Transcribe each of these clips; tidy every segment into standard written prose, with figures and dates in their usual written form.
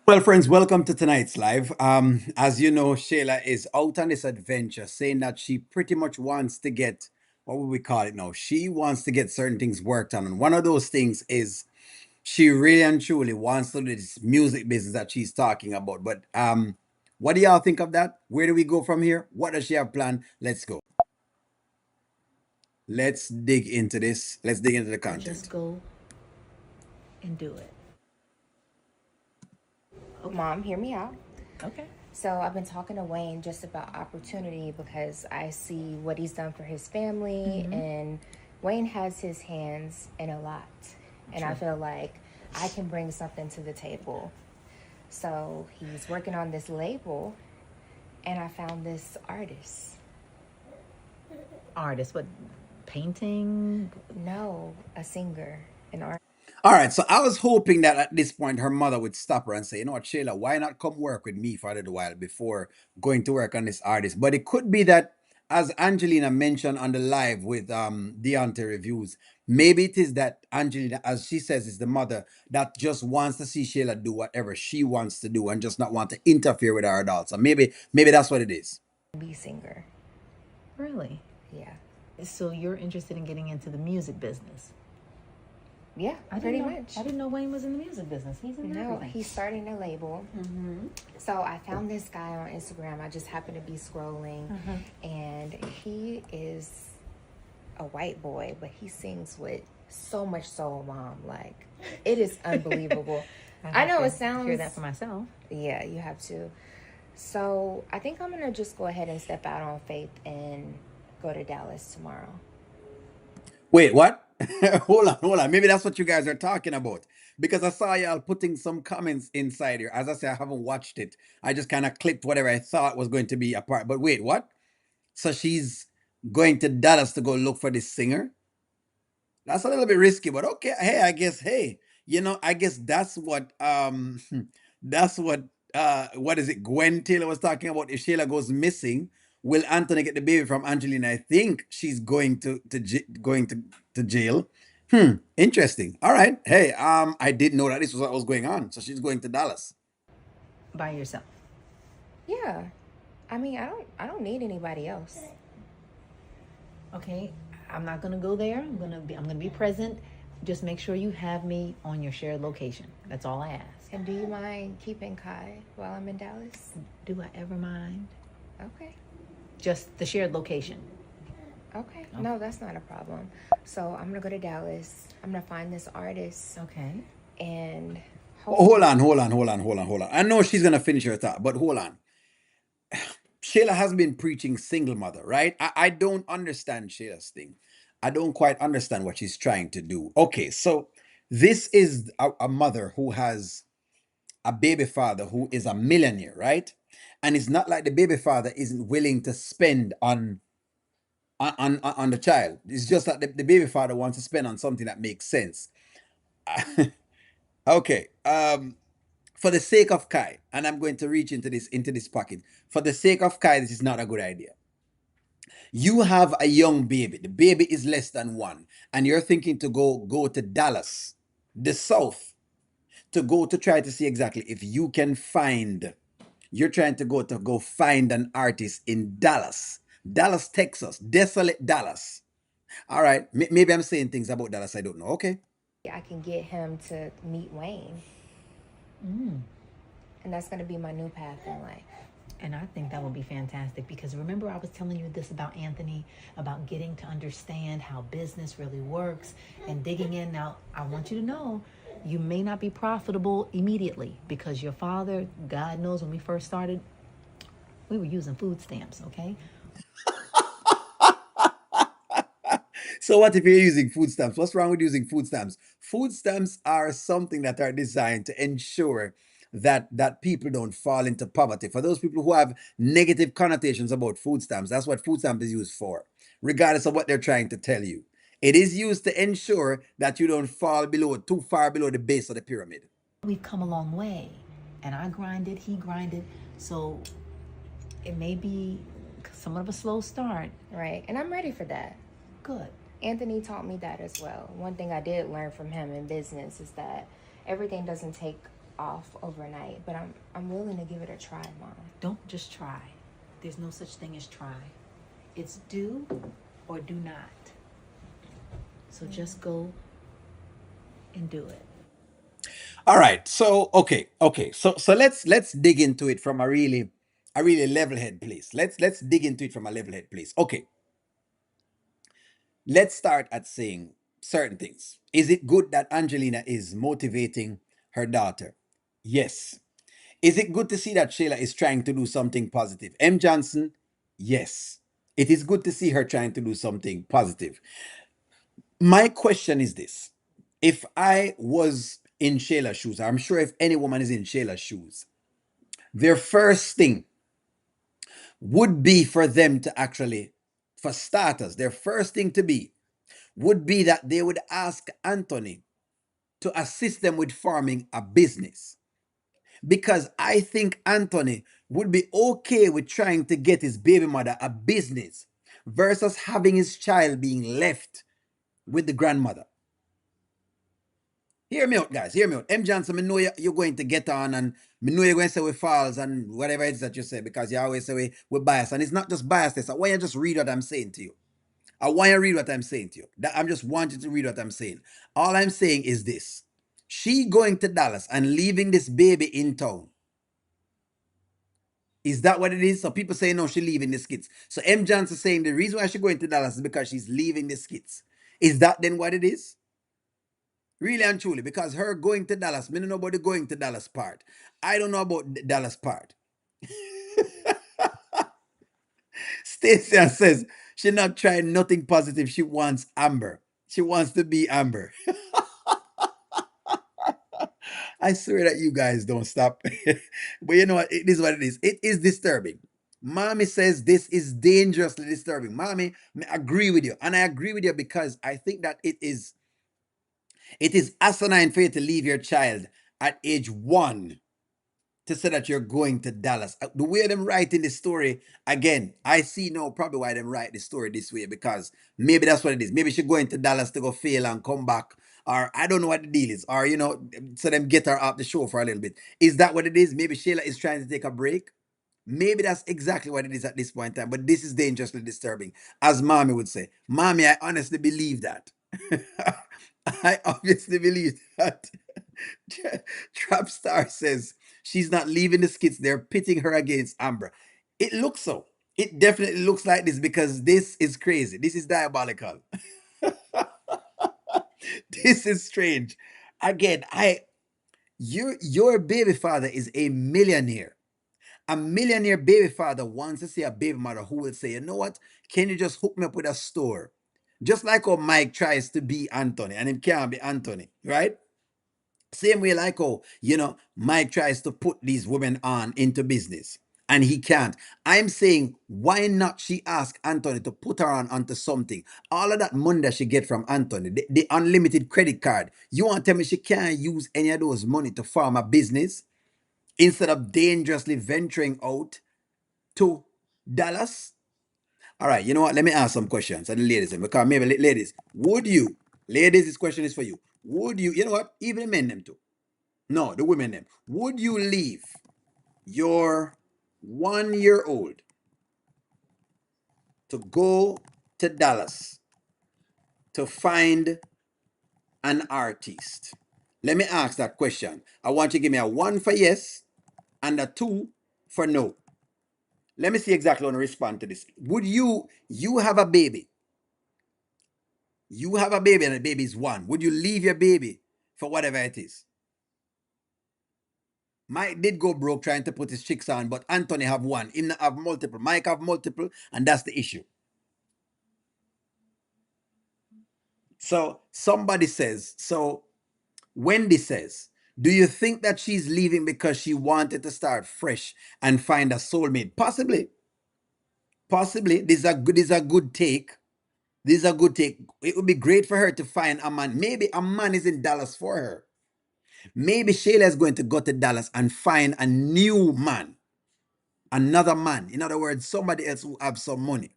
Well, friends, welcome to tonight's live. As you know, Shayla is out on this adventure, saying that she pretty much wants to get what would we call it now? She wants to get certain things worked on, and one of those things is she really and truly wants to do this music business that she's talking about. But what do y'all think of that? Where do we go from here? What does she have planned? Let's go. Let's dig into this. Let's dig into the Just content. go and do it. Okay. Mom, hear me out. Okay. So I've been talking to Wayne just about opportunity because I see what he's done for his family, Mm-hmm. and Wayne has his hands in a lot. And I Sure. feel like I can bring something to the table. So he's working on this label, and I found this artist. Artist, what painting? No, a singer, an artist. All right, so I was hoping that at this point her mother would stop her and say, you know what, Shayla, why not come work with me for a little while before going to work on this artist? But it could be that, as Angelina mentioned on the live with Deontay Reviews, maybe it is that Angelina, as she says, is the mother that just wants to see Shayla do whatever she wants to do and just not want to interfere with her adults. So maybe that's what it is. B singer. Really? Yeah. So you're interested in getting into the music business? Yeah, I pretty didn't know. much. I didn't know Wayne was in the music business. He's in No, everything. he's starting a label. Mm-hmm. So I found this guy on Instagram. I just happened to be scrolling, and he is a white boy, but he sings with so much soul, Mom. Like, it is unbelievable. I know it sounds. Hear that for myself. Yeah, you have to. So I think I'm gonna just go ahead and step out on faith and go to Dallas tomorrow. Wait, what? Hold on. Maybe that's what you guys are talking about. Because I saw y'all putting some comments inside here. As I say, I haven't watched it. I just kind of clipped whatever I thought was going to be a part. But wait, what? So she's going to Dallas to go look for this singer? That's a little bit risky, but okay. Hey, I guess, hey, I guess that's what that's what is it, Gwen Taylor was talking about. If Shayla goes missing, will Anthony get the baby from Angelina? I think she's going to jail. Interesting. All right. Hey, I didn't know that this was what was going on. So she's going to Dallas. By yourself. Yeah, I mean, I don't need anybody else. Okay. I'm not gonna go there. I'm gonna be present. Just make sure you have me on your shared location. That's all I ask. And do you mind keeping Kai while I'm in Dallas? Do I ever mind? Okay. Just the shared location. Okay. No, that's not a problem. So I'm gonna go to Dallas. I'm gonna find this artist, Okay. and Hold hopefully, on, hold on, hold on, hold on, hold on. I know she's gonna finish her thought, but hold on. Shayla has been preaching single mother, right? I don't understand Shayla's thing. I don't quite understand what she's trying to do. Okay, so this is a mother who has a baby father who is a millionaire, right? And it's not like the baby father isn't willing to spend on the child. It's just that the baby father wants to spend on something that makes sense. Okay. For the sake of Kai, and I'm going to reach into this pocket. For the sake of Kai, this is not a good idea. You have a young baby. The baby is less than one, and you're thinking to go to Dallas, the South, to go to try to see exactly if you can find. You're trying to go find an artist in Dallas, Texas, desolate Dallas. All right, maybe I'm saying things about Dallas I don't know. Okay. I can get him to meet Wayne, and that's gonna be my new path in life. And I think that would be fantastic because remember, I was telling you this about Anthony, about getting to understand how business really works and digging in. Now, I want you to know you may not be profitable immediately because your father, God knows when we first started, we were using food stamps, okay? So what if you're using food stamps? What's wrong with using food stamps? Food stamps are something that are designed to ensure that people don't fall into poverty. For those people who have negative connotations about food stamps, that's what food stamp is used for, regardless of what they're trying to tell you. It is used to ensure that you don't fall too far below the base of the pyramid. We've come a long way. And I grinded, he grinded. So it may be somewhat of a slow start. Right, and I'm ready for that. Good. Anthony taught me that as well. One thing I did learn from him in business is that everything doesn't take off overnight, but I'm willing to give it a try, mom. Don't just try. There's no such thing as try. It's do or do not. So just go and do it. All right. So okay. So let's dig into it from a really level head place. Let's dig into it from a level head place. Okay. Let's start at saying certain things. Is it good that Angelina is motivating her daughter? Yes. Is it good to see that Shayla is trying to do something positive? M. Johnson, yes. It is good to see her trying to do something positive. My question is this. If I was in Shayla's shoes, I'm sure if any woman is in Shayla's shoes, their first thing would be for them to actually, for starters, their first thing to be would be that they would ask Anthony to assist them with forming a business. Because I think Anthony would be okay with trying to get his baby mother a business versus having his child being left with the grandmother. Hear me out, guys. Hear me out. M. Johnson, I know you're going to get on, and I know you're going to say we false and whatever it is that you say, because you always say we're biased. And it's not just biasness. I want you to just read what I'm saying to you. I want you to read what I'm saying to you. I'm just wanting to read what I'm saying. All I'm saying is this. She going to Dallas and leaving this baby in town. Is that what it is? So people say no, she's leaving the skits. So M. Johnson saying the reason why she's going to Dallas is because she's leaving the skits. Is that then what it is? Really and truly, because her going to Dallas, me don't know about the going to Dallas part. I don't know about the Dallas part. Stacia says she not trying nothing positive. She wants Amber. She wants to be Amber. I swear that you guys don't stop. But you know what? It is what it is. It is disturbing. Mommy says this is dangerously disturbing. Mommy, I agree with you. And I agree with you because I think that it is asinine for you to leave your child at age 1 to say that you're going to Dallas. The way them writing the story, again, I see now probably why them write the story this way, because maybe that's what it is. Maybe she's going to Dallas to go fail and come back. Or I don't know what the deal is. Or, so them get her off the show for a little bit. Is that what it is? Maybe Shayla is trying to take a break. Maybe that's exactly what it is at this point in time. But this is dangerously disturbing. As mommy would say. Mommy, I honestly believe that. I obviously believe that. Trapstar says she's not leaving the skits. They're pitting her against Amber. It looks so. It definitely looks like this because this is crazy. This is diabolical. This is strange. Again, your baby father is a millionaire. A millionaire baby father wants to see a baby mother who will say, you know what? Can you just hook me up with a store? Just like how Mike tries to be Anthony and it can't be Anthony, right? Same way like how, Mike tries to put these women on into business and he can't. I'm saying, why not she ask Anthony to put her on onto something? All of that money that she get from Anthony, the unlimited credit card, you want to tell me she can't use any of those money to form a business instead of dangerously venturing out to Dallas? All right, you know what? Let me ask some questions. And the ladies, because maybe ladies, this question is for you. Would you know what? Even the men them too. No, the women them. Would you leave your 1 year old to go to Dallas to find an artist? Let me ask that question. I want you to give me a 1 for yes and a 2 for no. Let me see exactly how to respond to this. Would you have a baby? You have a baby and the baby is 1. Would you leave your baby for whatever it is? Mike did go broke trying to put his chicks on, but Anthony have 1. Him have multiple. Mike have multiple, and that's the issue. So Wendy says, do you think that she's leaving because she wanted to start fresh and find a soulmate? Possibly. Possibly. This is a good take. This is a good take. It would be great for her to find a man. Maybe a man is in Dallas for her. Maybe Shayla is going to go to Dallas and find a new man, another man. In other words, somebody else who have some money.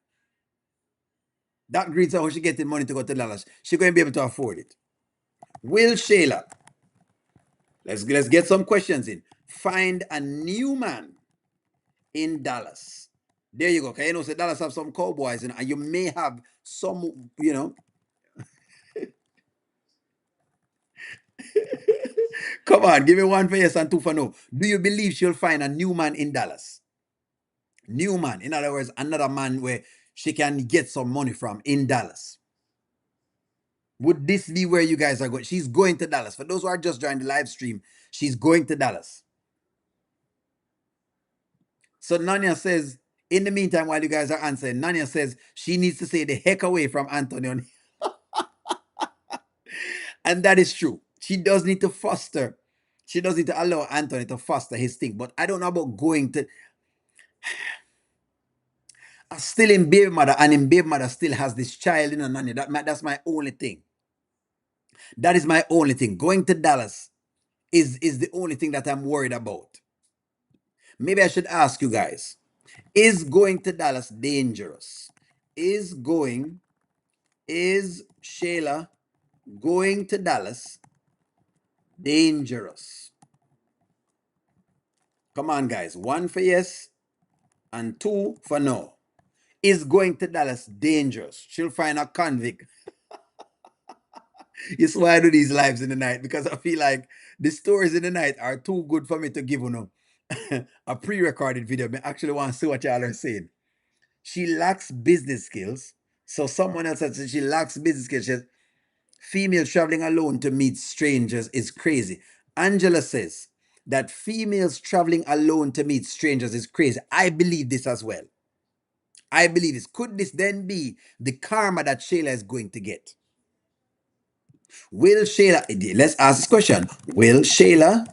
That greets her how she getting money to go to Dallas. She's going to be able to afford it. Will Shayla Let's get some questions in. Find a new man in Dallas. There you go. Okay, you know, so Dallas have some cowboys, and you may have some, Come on, give me one for yes and two for no. Do you believe she'll find a new man in Dallas? New man. In other words, another man where she can get some money from in Dallas. Would this be where you guys are going? She's going to Dallas. For those who are just joining the live stream, she's going to Dallas. So Nanya says, in the meantime, while you guys are answering, Nanya says she needs to stay the heck away from Antonio. And that is true. She does need to foster. She does need to allow Anthony to foster his thing. But I don't know about going to still in baby mother, and in baby mother still has this child in a nanny. That's my only thing. That is my only thing. Going to Dallas is the only thing that I'm worried about. Maybe I should ask you guys: is going to Dallas dangerous? Is going is Shayla going to Dallas dangerous? Come on, guys. One for yes and two for no. Is going to Dallas dangerous? She'll find a convict. It's why I do these lives in the night, because I feel like the stories in the night are too good for me to give you a pre-recorded video. I actually want to see what y'all are saying. She lacks business skills. So someone else said she lacks business skills. She says, females traveling alone to meet strangers is crazy. Angela says that females traveling alone to meet strangers is crazy. I believe this as well. I believe this. Could this then be the karma that Shayla is going to get? Will Shayla, let's ask this question. Will Shayla,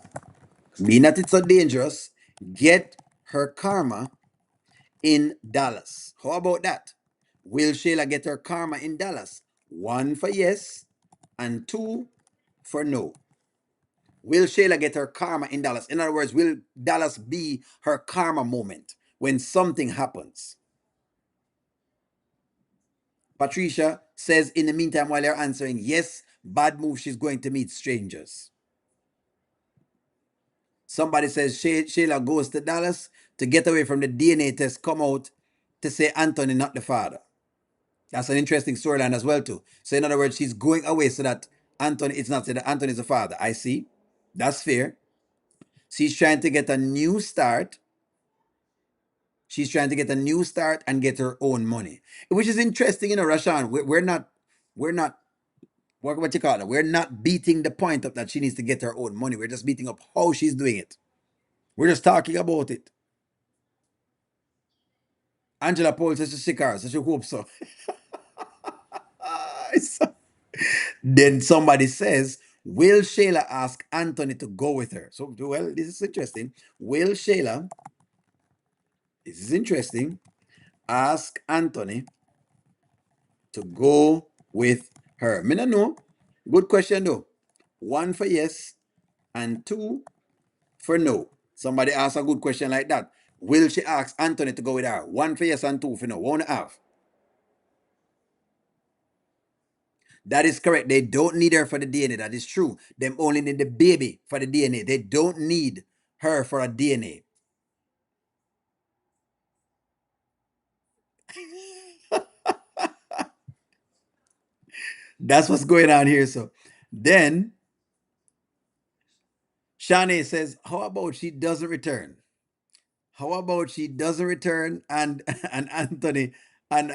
being that it's so dangerous, get her karma in Dallas? How about that? Will Shayla get her karma in Dallas? One for yes and two for no. Will Shayla get her karma in Dallas? In other words, will Dallas be her karma moment when something happens? Patricia says, in the meantime, while you're answering, yes, bad move, she's going to meet strangers. Somebody says Shayla goes to Dallas to get away from the DNA test, come out to say Anthony, not the father. That's an interesting storyline as well, too. So, in other words, she's going away so that Anthony, it's not said that Anthony is the father. I see. That's fair. She's trying to get a new start. She's trying to get a new start and get her own money, which is interesting, Rashawn. We're not, what you call it? We're not beating the point up that she needs to get her own money. We're just beating up how she's doing it. We're just talking about it. Angela Paul says she sick her, so she hope so. Then somebody says, will Shayla ask Anthony to go with her? So, well, this is interesting. Will Shayla, this is interesting, ask Anthony to go with her? Me no know. Good question though. One for yes and two for no. Somebody ask a good question like that. Will she ask Anthony to go with her? One for yes and two for no. Won't have. That is correct. They don't need her for the DNA. That is true. Them only need the baby for the DNA. They don't need her for a DNA. That's what's going on here. So then Shanae says, how about she doesn't return? How about she doesn't return and and Anthony and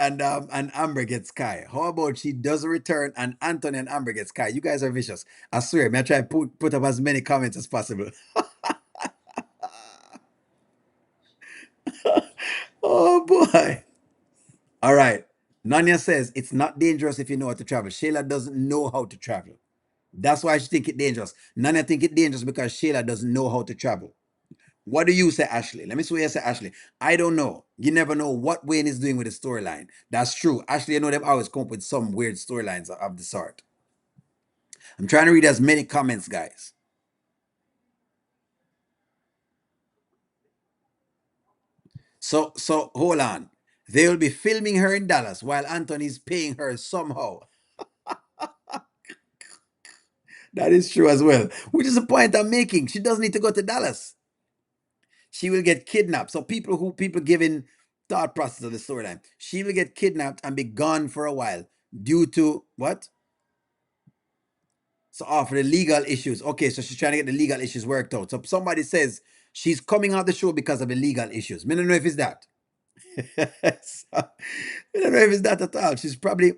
Amber gets Kai? How about she doesn't return and Anthony and Amber gets Kai? You guys are vicious. I swear, may I try to put up as many comments as possible. Oh boy. All right. Nanya says it's not dangerous if you know how to travel. Shayla doesn't know how to travel. That's why she think it dangerous. Nanya think it dangerous because Shayla doesn't know how to travel. What do you say, Ashley? Let me see what you say, Ashley. I don't know. You never know what Wayne is doing with the storyline. That's true. Ashley, you know them always come up with some weird storylines of the sort. I'm trying to read as many comments, guys. So hold on. They will be filming her in Dallas while Anthony's paying her somehow. That is true as well. Which is the point I'm making. She doesn't need to go to Dallas. She will get kidnapped. So people giving thought process of the storyline. She will get kidnapped and be gone for a while due to what? So for the legal issues. Okay, so she's trying to get the legal issues worked out. So somebody says she's coming out the show because of the legal issues. I don't know if it's that. So, I don't know if it's that at all. She's probably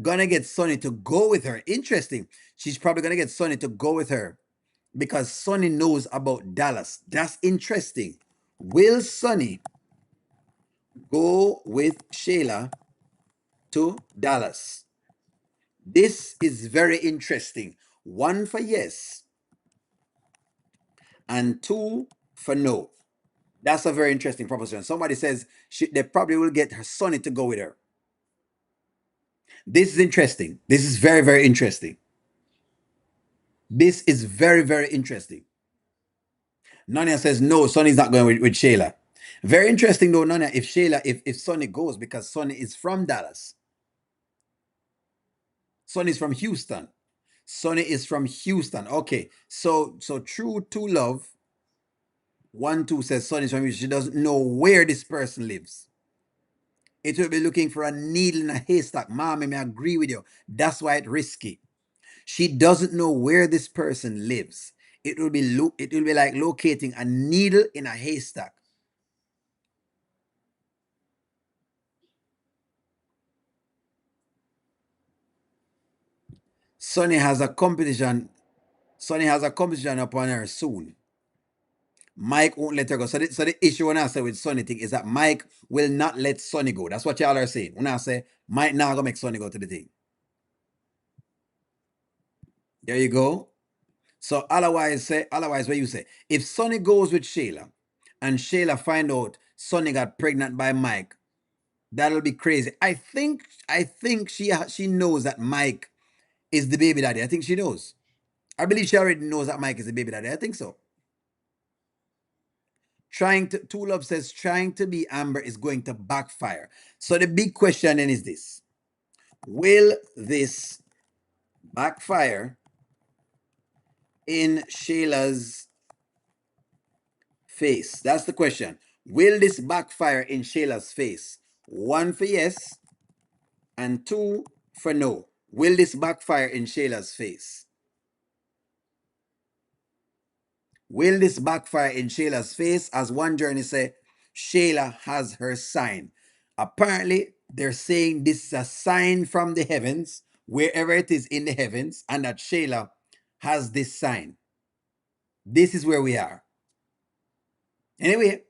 gonna get Sonny to go with her. Interesting. She's probably gonna get Sonny to go with her because Sonny knows about Dallas. That's interesting. Will Sonny go with Shayla to Dallas? This is very interesting. One for yes and two for no. That's a very interesting proposition. Somebody says they probably will get her Sonny to go with her. This is interesting. This is very, very interesting. This is very, very interesting. Nanya says no, Sonny's not going with Shayla. Very interesting though, Nanya, if Sonny goes because Sonny is from Dallas. Sonny is from Houston. Sonny is from Houston. Okay. So true to love. 1-2 says Sonny is from Houston. She doesn't know where this person lives. It will be looking for a needle in a haystack. Mom, I may agree with you. That's why it's risky. She doesn't know where this person lives. It will be like locating a needle in a haystack. Sonny has a competition. Sonny has a competition upon her soon. Mike won't let her go. So the issue when I say with Sonny thing is that Mike will not let Sonny go. That's what y'all are saying. When I say Mike now gonna make Sonny go to the thing. There you go. So otherwise what you say? If Sonny goes with Shayla and Shayla find out Sonny got pregnant by Mike, that'll be crazy. I think she knows that Mike is the baby daddy. I think she knows. I believe she already knows that Mike is the baby daddy. I think so. Two Love says trying to be Amber is going to backfire. So the big question then is this: will this backfire in Shayla's face? That's the question. Will this backfire in Shayla's face? 1 for yes and 2 for no. Will this backfire in Shayla's face? Will this backfire in Shayla's face? As one journey say, Shayla has her sign. Apparently, they're saying this is a sign from the heavens, wherever it is in the heavens, and that Shayla has this sign. This is where we are. Anyway,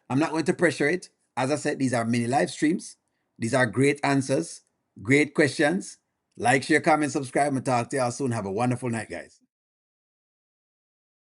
I'm not going to pressure it. As I said, these are mini live streams. These are great answers, great questions. Like, share, comment, subscribe, and talk to y'all soon. Have a wonderful night, guys.